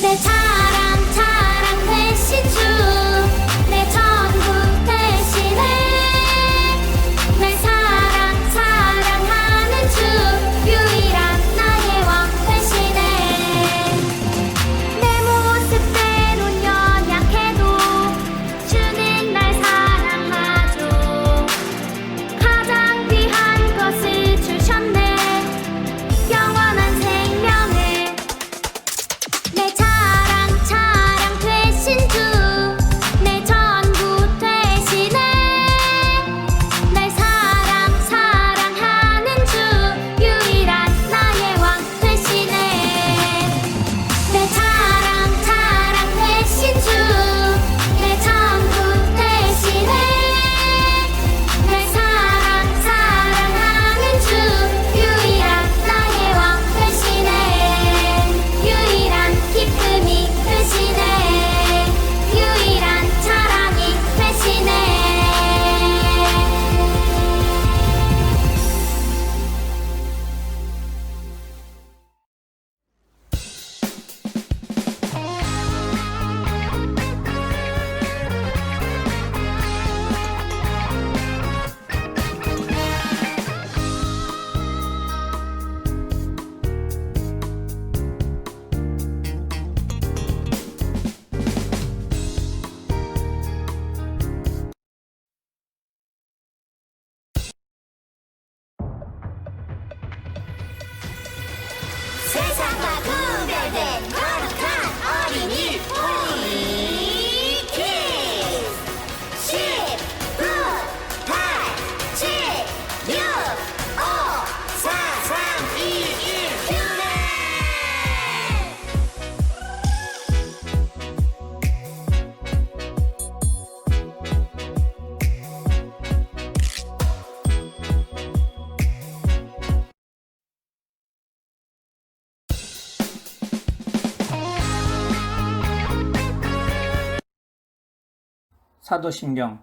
내 자랑 자랑 되신 주, 내 전부 되시네. 내 사랑 사랑하는 주, 유일한 나의 왕 되시네. 내 모습대로 연약해도 주는 날 사랑하죠. 가장 귀한 것을 주셨네, 영원한 생명을. 내 자랑 자랑 되신 주, 내 전부 되시네. 날 사랑 사랑하는 주, 유일한 나의 왕 되시네. 내 자랑 자랑 되신 주, 내 전부 되시네. 날 사랑 사랑하는 주, 유일한 나의 왕 되시네. 유일한 기쁨이 되시네. 유일한 자랑이 되시네. 세상과 구별된 거룩한 어린이 우리 키즈. 10, 9, 8, 7, 6, 5, 4, 3, 2, 1 큐레. 사도신경.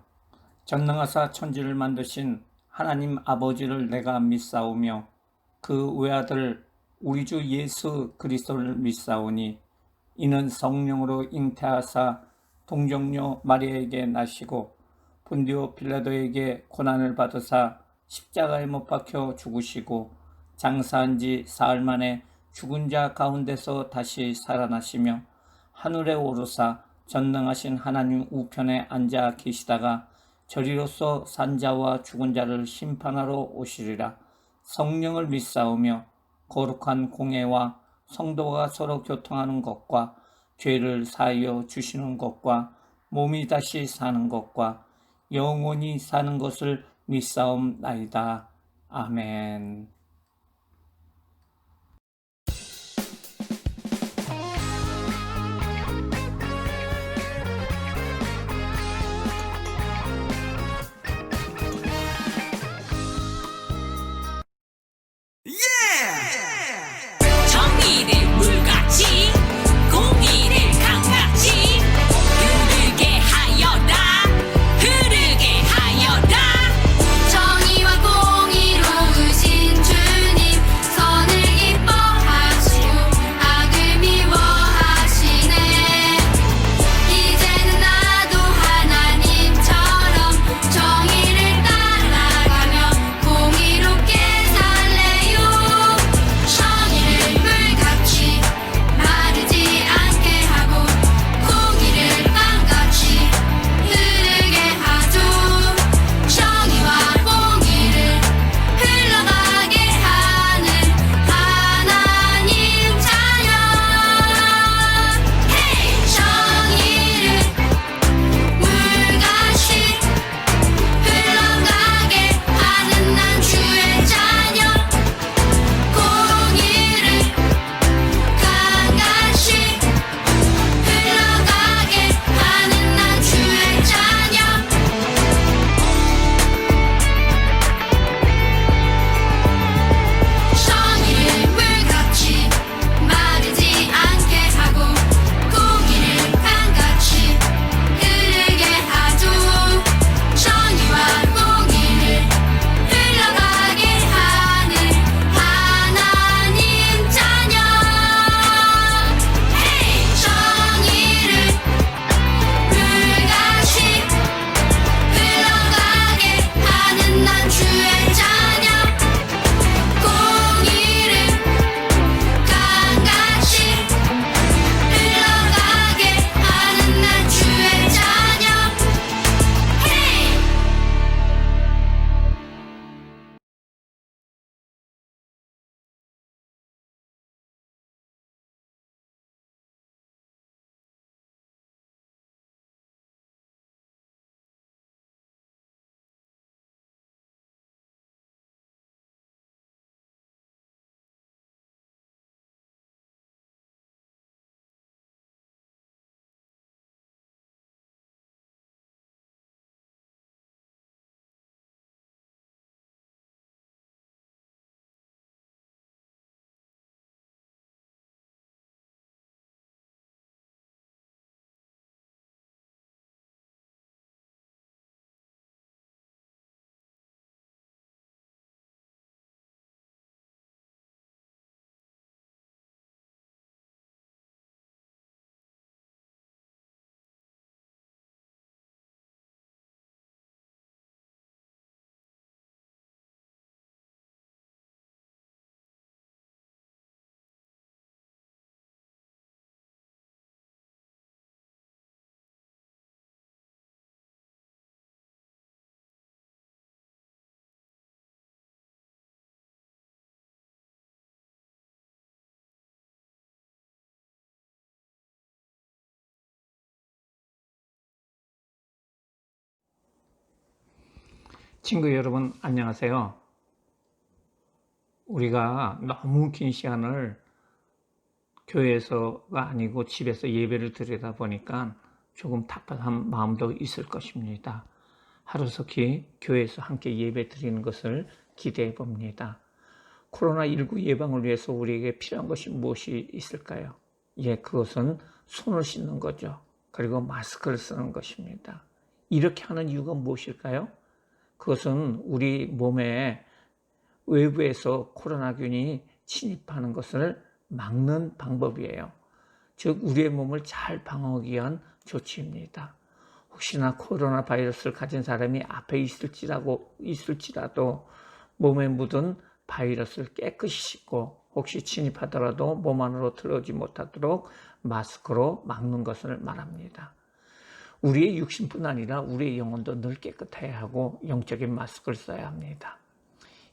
전능하사 천지를 만드신 하나님 아버지를 내가 믿사오며 그 외아들 우리 주 예수 그리스도를 믿사오니 이는 성령으로 잉태하사 동정녀 마리아에게 나시고 본디오 빌라도에게 고난을 받으사 십자가에 못 박혀 죽으시고 장사한 지 사흘 만에 죽은 자 가운데서 다시 살아나시며 하늘에 오르사 전능하신 하나님 우편에 앉아 계시다가 저리로서 산자와 죽은 자를 심판하러 오시리라. 성령을 믿사오며 거룩한 공회와 성도가 서로 교통하는 것과 죄를 사하여 주시는 것과 몸이 다시 사는 것과 영원히 사는 것을 믿사옵나이다. 아멘. 정의를 물같이 공의를 강같이 흐르게 하여라 흐르게 하여라. 정의와 공의로우신 주, 친구 여러분, 안녕하세요. 우리가 너무 긴 시간을 교회에서가 아니고 집에서 예배를 드리다 보니까 조금 답답한 마음도 있을 것입니다. 하루속히 교회에서 함께 예배 드리는 것을 기대해 봅니다. 코로나19 예방을 위해서 우리에게 필요한 것이 무엇이 있을까요? 그것은 손을 씻는 거죠. 그리고 마스크를 쓰는 것입니다. 이렇게 하는 이유가 무엇일까요? 그것은 우리 몸에 외부에서 코로나균이 침입하는 것을 막는 방법이에요. 즉 우리의 몸을 잘 방어하기 위한 조치입니다. 혹시나 코로나 바이러스를 가진 사람이 앞에 있을지라도 몸에 묻은 바이러스를 깨끗이 씻고 혹시 침입하더라도 몸 안으로 들어오지 못하도록 마스크로 막는 것을 말합니다. 우리의 육신뿐 아니라 우리의 영혼도 늘 깨끗해야 하고 영적인 마스크를 써야 합니다.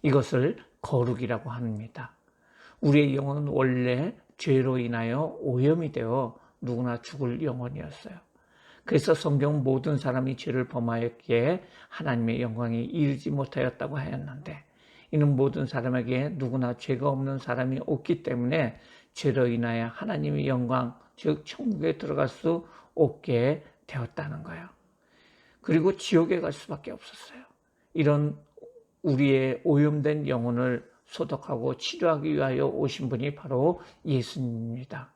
이것을 거룩이라고 합니다. 우리의 영혼은 원래 죄로 인하여 오염이 되어 누구나 죽을 영혼이었어요. 그래서 성경은 모든 사람이 죄를 범하였기에 하나님의 영광이 이르지 못하였다고 하였는데, 이는 모든 사람에게 누구나 죄가 없는 사람이 없기 때문에 죄로 인하여 하나님의 영광, 즉 천국에 들어갈 수 없게 되었다는 거예요. 그리고 지옥에 갈 수밖에 없었어요. 이런 우리의 오염된 영혼을 소독하고 치료하기 위하여 오신 분이 바로 예수님입니다.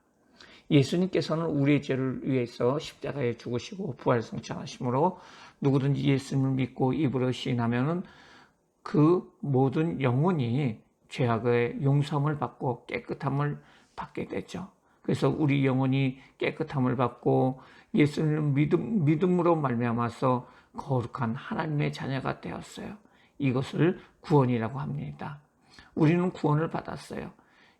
예수님께서는 우리의 죄를 위해서 십자가에 죽으시고 부활승천하심으로 누구든지 예수님을 믿고 입으로 시인하면 그 모든 영혼이 죄악의 용서함을 받고 깨끗함을 받게 되죠. 그래서 우리 영혼이 깨끗함을 받고 예수님을 믿음으로 말미암아서 거룩한 하나님의 자녀가 되었어요. 이것을 구원이라고 합니다. 우리는 구원을 받았어요.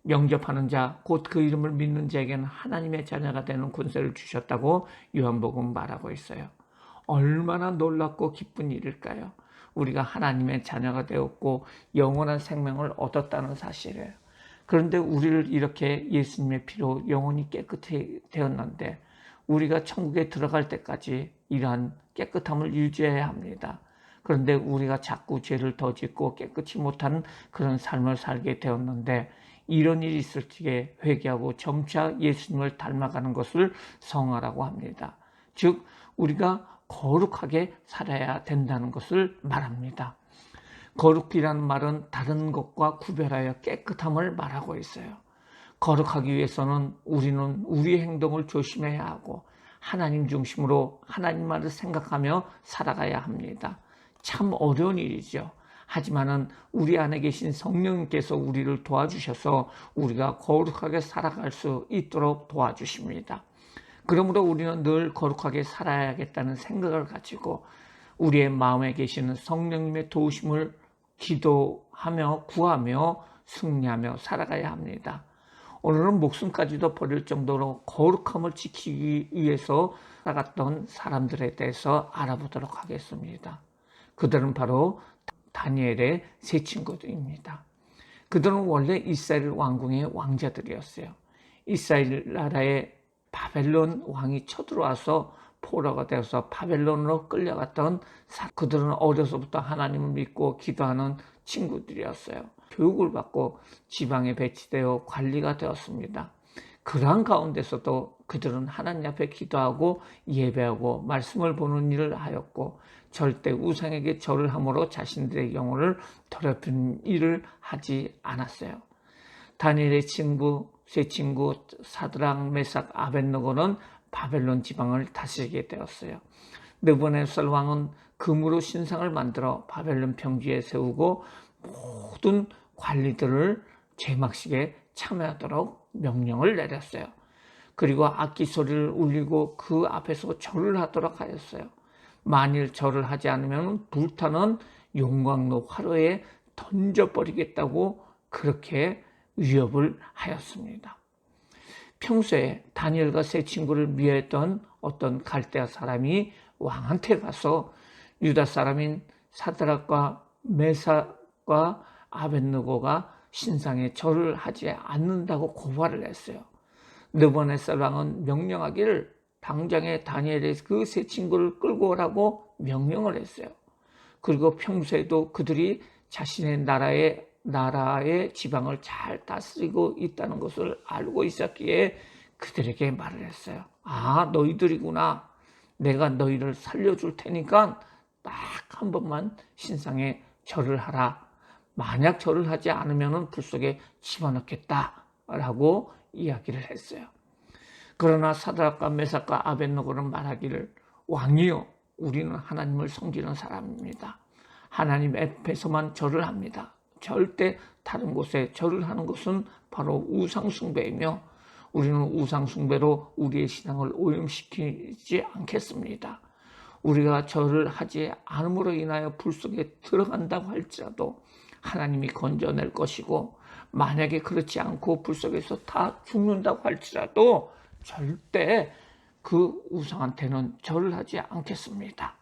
영접하는 자, 곧 그 이름을 믿는 자에게는 하나님의 자녀가 되는 권세를 주셨다고 요한복음 말하고 있어요. 얼마나 놀랍고 기쁜 일일까요? 우리가 하나님의 자녀가 되었고 영원한 생명을 얻었다는 사실이에요. 그런데 우리를 이렇게 예수님의 피로 영혼이 깨끗이 되었는데 우리가 천국에 들어갈 때까지 이러한 깨끗함을 유지해야 합니다. 그런데 우리가 자꾸 죄를 더 짓고 깨끗이 못하는 그런 삶을 살게 되었는데, 이런 일이 있을 적에 회개하고 점차 예수님을 닮아가는 것을 성화라고 합니다. 즉 우리가 거룩하게 살아야 된다는 것을 말합니다. 거룩이라는 말은 다른 것과 구별하여 깨끗함을 말하고 있어요. 거룩하기 위해서는 우리는 우리의 행동을 조심해야 하고 하나님 중심으로 하나님만을 생각하며 살아가야 합니다. 참 어려운 일이죠. 하지만은 우리 안에 계신 성령님께서 우리를 도와주셔서 우리가 거룩하게 살아갈 수 있도록 도와주십니다. 그러므로 우리는 늘 거룩하게 살아야겠다는 생각을 가지고 우리의 마음에 계시는 성령님의 도우심을 기도하며 구하며 승리하며 살아가야 합니다. 오늘은 목숨까지도 버릴 정도로 거룩함을 지키기 위해서 살아갔던 사람들에 대해서 알아보도록 하겠습니다. 그들은 바로 다니엘의 세 친구들입니다. 그들은 원래 이스라엘 왕궁의 왕자들이었어요. 이스라엘 나라에 바벨론 왕이 쳐들어와서 포로가 되어서 바벨론으로 끌려갔던 그들은 어려서부터 하나님을 믿고 기도하는 친구들이었어요. 교육을 받고 지방에 배치되어 관리가 되었습니다. 그러한 가운데서도 그들은 하나님 앞에 기도하고 예배하고 말씀을 보는 일을 하였고 절대 우상에게 절을 함으로 자신들의 영혼을 더럽히는 일을 하지 않았어요. 다니엘의 세 친구 사드락, 메삭, 아벳느고는 바벨론 지방을 다스리게 되었어요. 느부갓네살 왕은 금으로 신상을 만들어 바벨론 평지에 세우고 모든 관리들을 제막식에 참여하도록 명령을 내렸어요. 그리고 악기 소리를 울리고 그 앞에서 절을 하도록 하였어요. 만일 절을 하지 않으면 불타는 용광로 화로에 던져버리겠다고 그렇게 위협을 하였습니다. 평소에 다니엘과 세 친구를 미워했던 어떤 갈대아 사람이 왕한테 가서 유다 사람인 사드락과 메삭과 아벳느고가 신상에 절을 하지 않는다고 고발을 했어요. 느부갓네살 왕은 명령하기를 당장에 다니엘의 그 세 친구를 끌고 오라고 명령을 했어요. 그리고 평소에도 그들이 자신의 나라의 지방을 잘 다스리고 있다는 것을 알고 있었기에 그들에게 말을 했어요. 아, 너희들이구나. 내가 너희를 살려줄 테니까 딱 한 번만 신상에 절을 하라. 만약 절을 하지 않으면 불 속에 집어넣겠다라고 이야기를 했어요. 그러나 사드락과 메삭과 아벳느고는 말하기를, 왕이여, 우리는 하나님을 섬기는 사람입니다. 하나님 앞에서만 절을 합니다. 절대 다른 곳에 절을 하는 것은 바로 우상숭배이며 우리는 우상숭배로 우리의 신앙을 오염시키지 않겠습니다. 우리가 절을 하지 않음으로 인하여 불 속에 들어간다고 할지라도 하나님이 건져낼 것이고, 만약에 그렇지 않고 불 속에서 다 죽는다고 할지라도 절대 그 우상한테는 절을 하지 않겠습니다.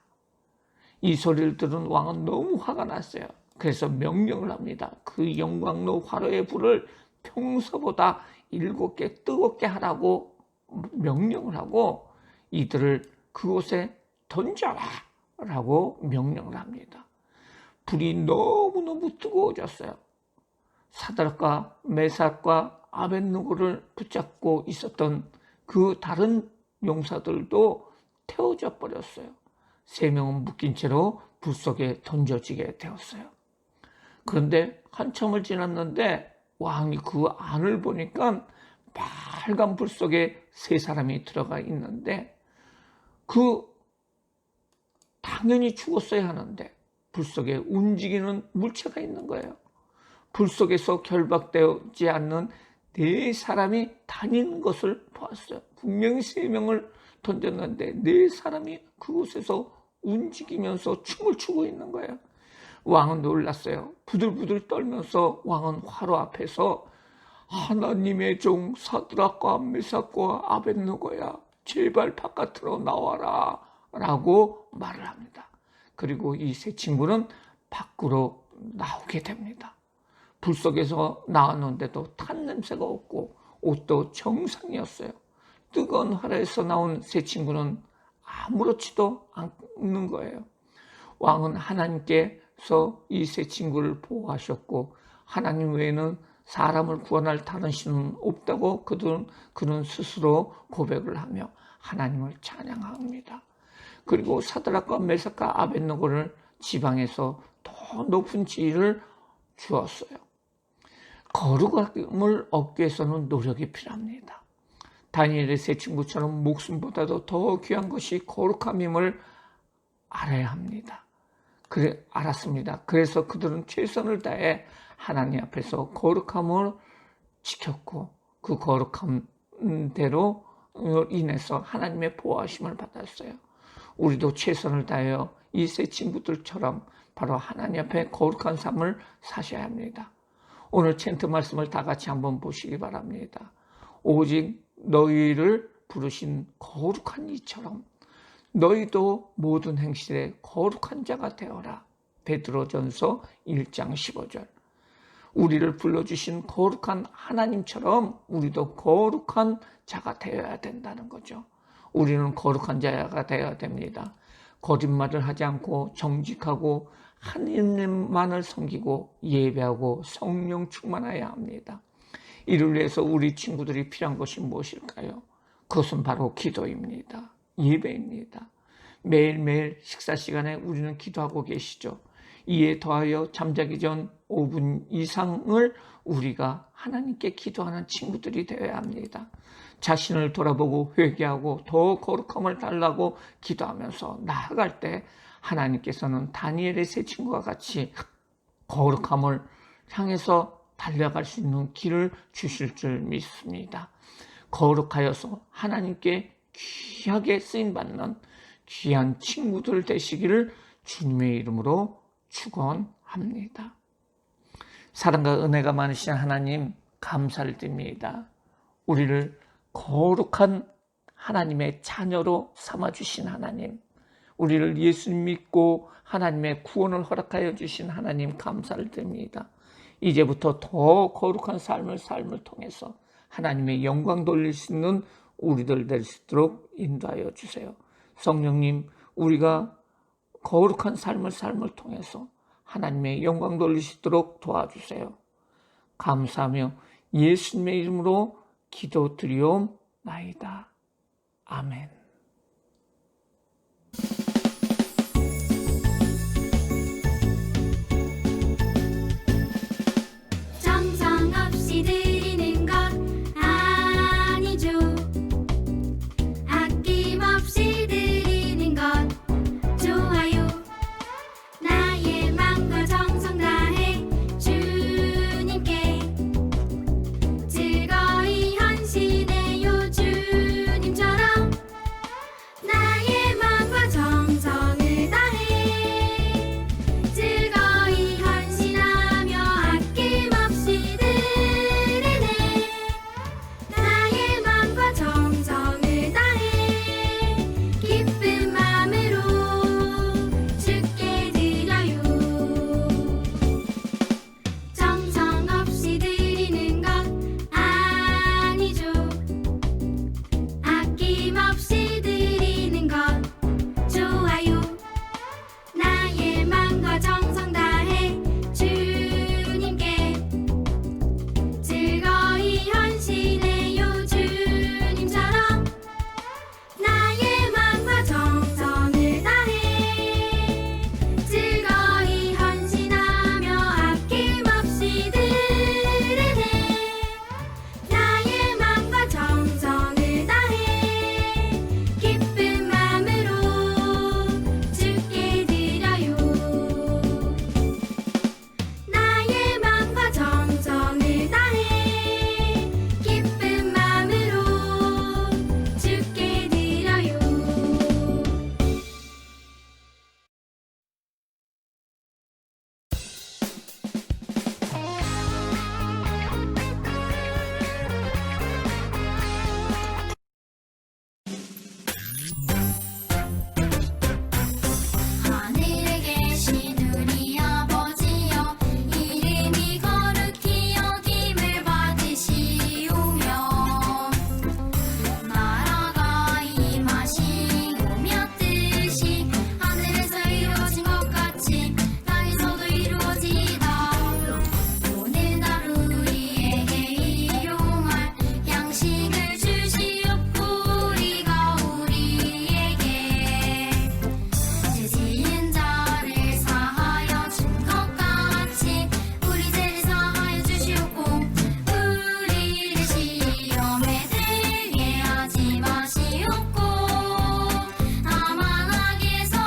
이 소리를 들은 왕은 너무 화가 났어요. 그래서 명령을 합니다. 그 영광로 화로의 불을 평소보다 7개 뜨겁게 하라고 명령을 하고 이들을 그곳에 던져라 라고 명령을 합니다. 불이 너무너무 뜨거워졌어요. 사드락과 메삭과 아벳느고를 붙잡고 있었던 그 다른 용사들도 태워져 버렸어요. 3명은 묶인 채로 불 속에 던져지게 되었어요. 그런데 한참을 지났는데 왕이 그 안을 보니까 빨간 불 속에 3사람이 들어가 있는데, 당연히 죽었어야 하는데 불 속에 움직이는 물체가 있는 거예요. 불 속에서 결박되지 않는 4사람이 다니는 것을 보았어요. 분명히 3명을 던졌는데 4사람이 그곳에서 움직이면서 춤을 추고 있는 거예요. 왕은 놀랐어요. 부들부들 떨면서 왕은 화로 앞에서, 하나님의 종 사드락과 메삭과 아벳느고야, 제발 바깥으로 나와라 라고 말을 합니다. 그리고 이 3 친구는 밖으로 나오게 됩니다. 불 속에서 나왔는데도 탄 냄새가 없고 옷도 정상이었어요. 뜨거운 화로에서 나온 3 친구는 아무렇지도 않는 거예요. 왕은 하나님께서 이 3 친구를 보호하셨고 하나님 외에는 사람을 구원할 다른 신은 없다고 그는 스스로 고백을 하며 하나님을 찬양합니다. 그리고 사드락과 메삭과 아벳느고를 지방에서 더 높은 지위를 주었어요. 거룩함을 얻기 위해서는 노력이 필요합니다. 다니엘의 3 친구처럼 목숨보다도 더 귀한 것이 거룩함임을 알아야 합니다. 알았습니다. 그래서 그들은 최선을 다해 하나님 앞에서 거룩함을 지켰고 그 거룩함대로 인해서 하나님의 보호하심을 받았어요. 우리도 최선을 다하여 이 3 친구들처럼 바로 하나님 앞에 거룩한 삶을 사셔야 합니다. 오늘 챈트 말씀을 다 같이 한번 보시기 바랍니다. 오직 너희를 부르신 거룩한 이처럼 너희도 모든 행실에 거룩한 자가 되어라. 베드로전서 1장 15절. 우리를 불러주신 거룩한 하나님처럼 우리도 거룩한 자가 되어야 된다는 거죠. 우리는 거룩한 자가 되어야 됩니다. 거짓말을 하지 않고 정직하고 하나님만을 섬기고 예배하고 성령 충만해야 합니다. 이를 위해서 우리 친구들이 필요한 것이 무엇일까요? 그것은 바로 기도입니다. 예배입니다. 매일매일 식사 시간에 우리는 기도하고 계시죠. 이에 더하여 잠자기 전 5분 이상을 우리가 하나님께 기도하는 친구들이 되어야 합니다. 자신을 돌아보고 회개하고 더 거룩함을 달라고 기도하면서 나아갈 때 하나님께서는 다니엘의 3 친구와 같이 거룩함을 향해서 달려갈 수 있는 길을 주실 줄 믿습니다. 거룩하여서 하나님께 귀하게 쓰임받는 귀한 친구들 되시기를 주님의 이름으로 축원합니다. 사랑과 은혜가 많으신 하나님 감사를 드립니다. 우리를 거룩한 하나님의 자녀로 삼아주신 하나님, 우리를 예수님 믿고 하나님의 구원을 허락하여 주신 하나님 감사를 드립니다. 이제부터 더 거룩한 삶을 통해서 하나님의 영광 돌릴 수 있는 우리들 될 수 있도록 인도하여 주세요. 성령님, 우리가 거룩한 삶을 통해서 하나님의 영광 돌릴 수 있도록 도와주세요. 감사하며 예수님의 이름으로 기도드리옵나이다. 아멘. 정성 없이 드리는 것 아니죠. 아낌없이 드리는 것 좋아요. 나의 맘과 정성 다해 주님께 즐거이 헌신해요. 주님처럼 나의 맘과 정성을 다해 즐거이 헌신하며 아낌없이 드리네. 나의 맘과 정성을 다해 기쁜 마음으로 주께 드려요. 정성 없이 드리는 것 아니죠. 아낌없이 드리는 것 좋아요. 나의 맘과 정성 다해 주님께 즐거이 헌신해요. 주님처럼 나의 맘과 정성을 다해 즐거이 헌신하며 아낌없이 드리네. 나의 맘과 정성을 다해 기쁜 마음으로 주께 드려요. 나의 맘과 정성을 다해 기쁜 마음으로 주께 드려요. 하늘에 계신 우리 아버지여, 이름이 거룩히 여김을 받으시오며 나라가 임하시오며 뜻이 하늘에서 이루어진 것 같이 땅에서도 이루어지이다. 오늘 하루 우리에게 일용할 양식을 주시옵고 우리가 우리에게 죄 지은 자를 사하여 준 것 같이 우리 죄를 사하여 주시옵고 우리를 시험에 들게 하지 마시옵고 다만 악에서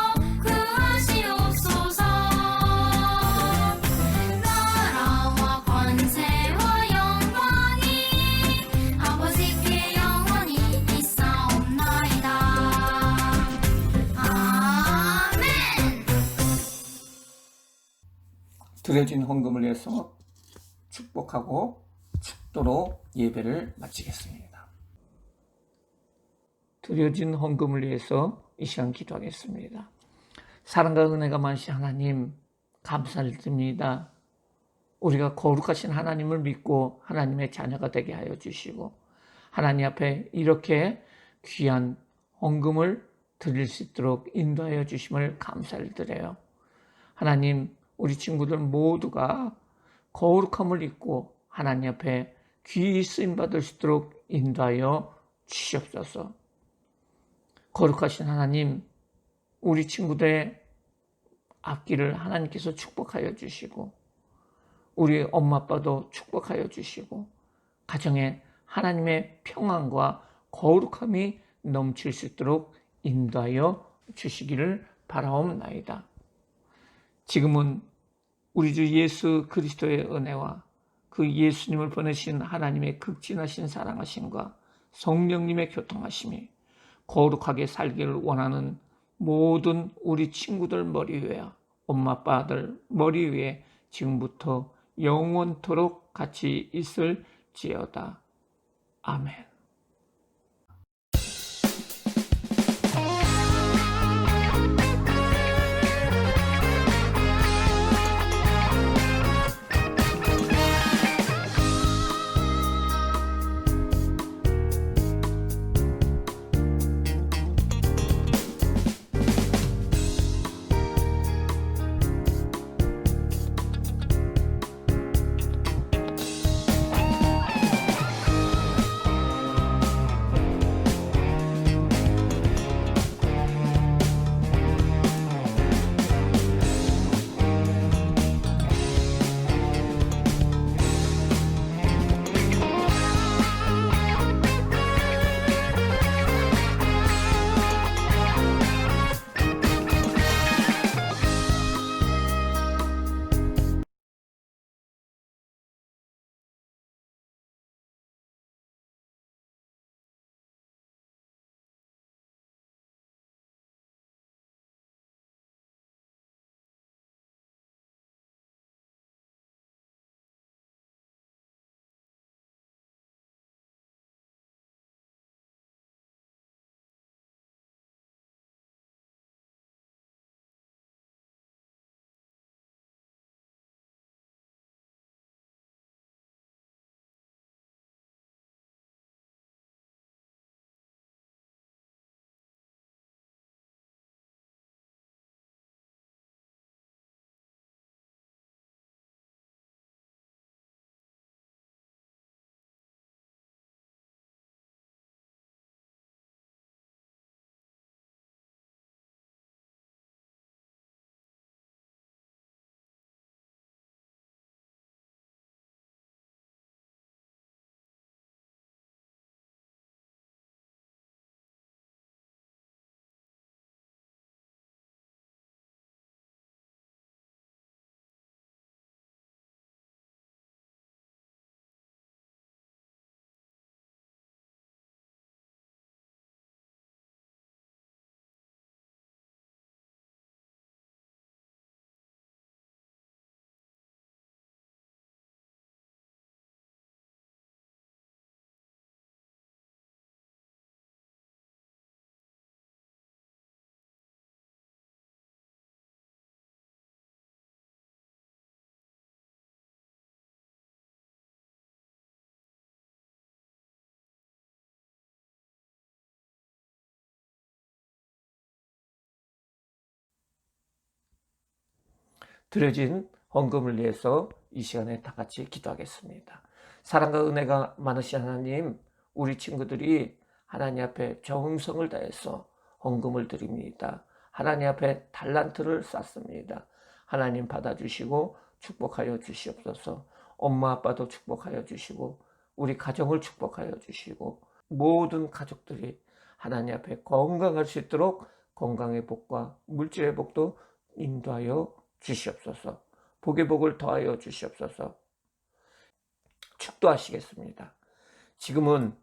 구하시옵소서. 나라와 권세와 영광이 아버지께 영원히 있사옵나이다. 아멘. 드려진 헌금을 위해서 축복하고 축도로 예배를 마치겠습니다. 드려진 헌금을 위해서 이 시간 기도하겠습니다. 사랑과 은혜가 많으신 하나님, 감사를 드립니다. 우리가 거룩하신 하나님을 믿고 하나님의 자녀가 되게 하여 주시고 하나님 앞에 이렇게 귀한 헌금을 드릴 수 있도록 인도하여 주심을 감사를 드려요. 하나님, 우리 친구들 모두가 거룩함을 입고 하나님 앞에 귀히 쓰임받을 수 있도록 인도하여 주시옵소서. 거룩하신 하나님, 우리 친구들의 앞길을 하나님께서 축복하여 주시고 우리 엄마 아빠도 축복하여 주시고 가정에 하나님의 평안과 거룩함이 넘칠 수 있도록 인도하여 주시기를 바라옵나이다. 지금은 우리 주 예수 그리스도의 은혜와 그 예수님을 보내신 하나님의 극진하신 사랑하심과 성령님의 교통하심이 거룩하게 살기를 원하는 모든 우리 친구들 머리 위에, 엄마 아빠들 머리 위에 지금부터 영원토록 같이 있을지어다. 아멘. 드려진 헌금을 위해서 이 시간에 다 같이 기도하겠습니다. 사랑과 은혜가 많으신 하나님, 우리 친구들이 하나님 앞에 정성을 다해서 헌금을 드립니다. 하나님 앞에 달란트를 쌌습니다. 하나님 받아주시고 축복하여 주시옵소서. 엄마 아빠도 축복하여 주시고 우리 가정을 축복하여 주시고 모든 가족들이 하나님 앞에 건강할 수 있도록 건강의 복과 물질의 복도 인도하여 주시옵소서. 복의 복을 더하여 주시옵소서. 축도하시겠습니다. 지금은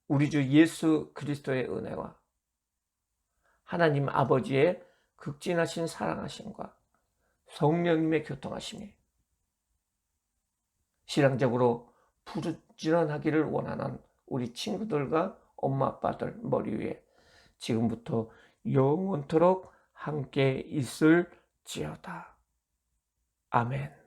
우리 주 예수 그리스도의 은혜와 하나님 아버지의 극진하신 사랑하심과 성령님의 교통하심이 신앙적으로 부지런하기를 원하는 우리 친구들과 엄마 아빠들 머리 위에 지금부터 영원토록 함께 있을지어다. 아멘.